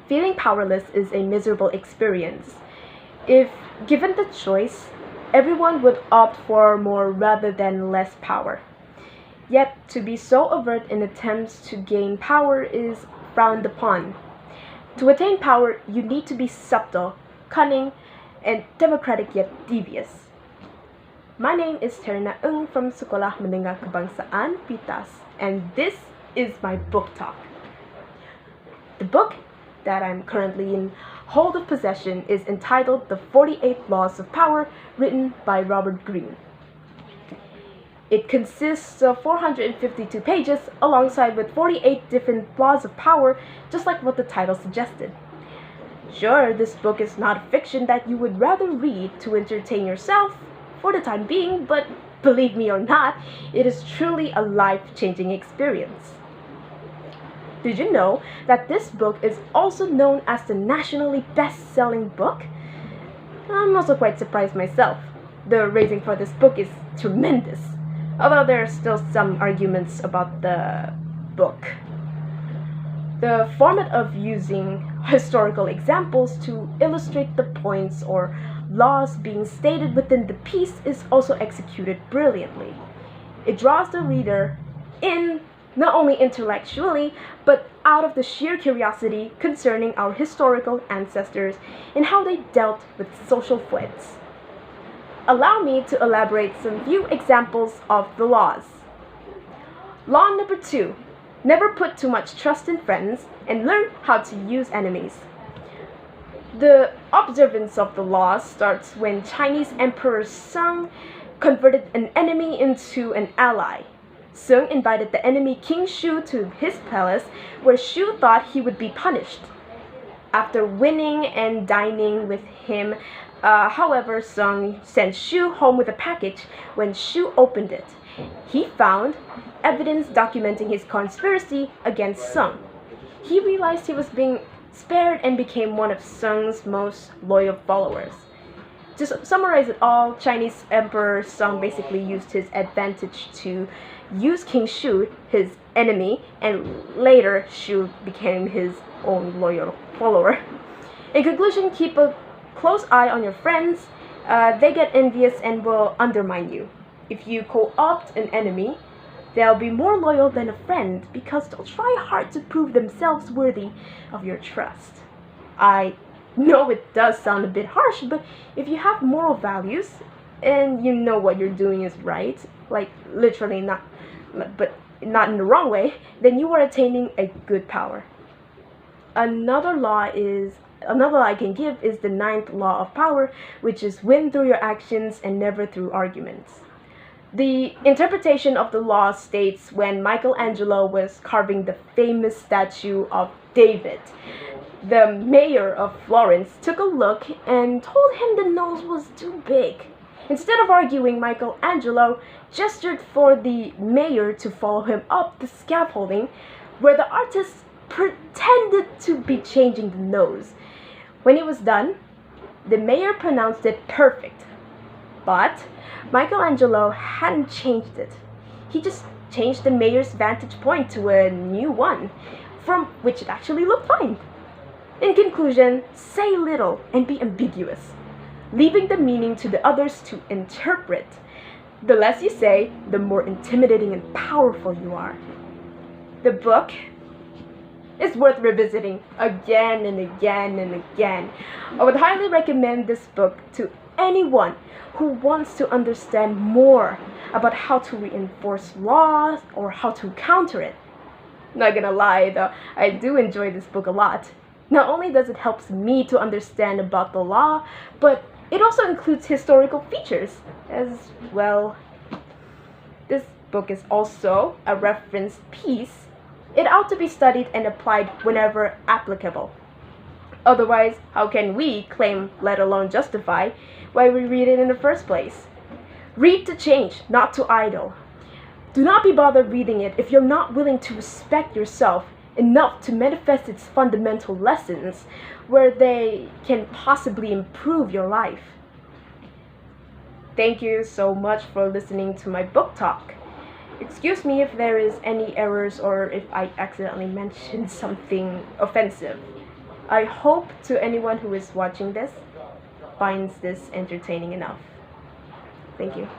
Feeling powerless is a miserable experience. If given the choice, everyone would opt for more rather than less power. Yet, to be so overt in attempts to gain power is frowned upon. To attain power, you need to be subtle, cunning, and democratic yet devious. My name is Terina Ng from Sekolah Menengah Kebangsaan, PITAS, and this is my book talk. The book that I'm currently in hold of possession is entitled The 48 Laws of Power, written by Robert Greene. It consists of 452 pages alongside with 48 different laws of power, just like what the title suggested. Sure, this book is not a fiction that you would rather read to entertain yourself for the time being, but believe me or not, it is truly a life-changing experience. Did you know that this book is also known as the nationally best-selling book? I'm also quite surprised myself. The rating for this book is tremendous, although there are still some arguments about the book. The format of using historical examples to illustrate the points or laws being stated within the piece is also executed brilliantly. It draws the reader in not only intellectually, but out of the sheer curiosity concerning our historical ancestors and how they dealt with social threats. Allow me to elaborate some few examples of the laws. Law number 2. Never put too much trust in friends and learn how to use enemies. The observance of the law starts when Chinese Emperor Sung converted an enemy into an ally. Sung invited the enemy King Shu to his palace, where Shu thought he would be punished. After winning and dining with him, however, Sung sent Shu home with a package. When Shu opened it, he found evidence documenting his conspiracy against Sung. He realized he was being spared and became one of Sung's most loyal followers. To summarize it all, Chinese Emperor Sung basically used his advantage to use King Shu, his enemy, and later Shu became his own loyal follower. In conclusion, keep a close eye on your friends. They get envious and will undermine you. If you co-opt an enemy, they'll be more loyal than a friend because they'll try hard to prove themselves worthy of your trust. I know it does sound a bit harsh, but if you have moral values and you know what you're doing is right, like literally not in the wrong way, then you are attaining a good power. Another law I can give is the 9th law of power, which is win through your actions and never through arguments. The interpretation of the law states when Michelangelo was carving the famous statue of David, the mayor of Florence took a look and told him the nose was too big. Instead of arguing, Michelangelo gestured for the mayor to follow him up the scaffolding, where the artist pretended to be changing the nose. When it was done, the mayor pronounced it perfect. But Michelangelo hadn't changed it. He just changed the mayor's vantage point to a new one, from which it actually looked fine. In conclusion, say little and be ambiguous, leaving the meaning to the others to interpret. The less you say, the more intimidating and powerful you are. The book is worth revisiting again and again and again. I would highly recommend this book to anyone who wants to understand more about how to reinforce laws or how to counter it. Not gonna lie though, I do enjoy this book a lot. Not only does it help me to understand about the law, but it also includes historical features as well. This book is also a reference piece. It ought to be studied and applied whenever applicable. Otherwise, how can we claim, let alone justify, why we read it in the first place? Read to change, not to idle. Do not be bothered reading it if you're not willing to respect yourself enough to manifest its fundamental lessons where they can possibly improve your life. Thank you so much for listening to my book talk. Excuse me if there is any errors or if I accidentally mentioned something offensive. I hope to anyone who is watching this finds this entertaining enough. Thank you.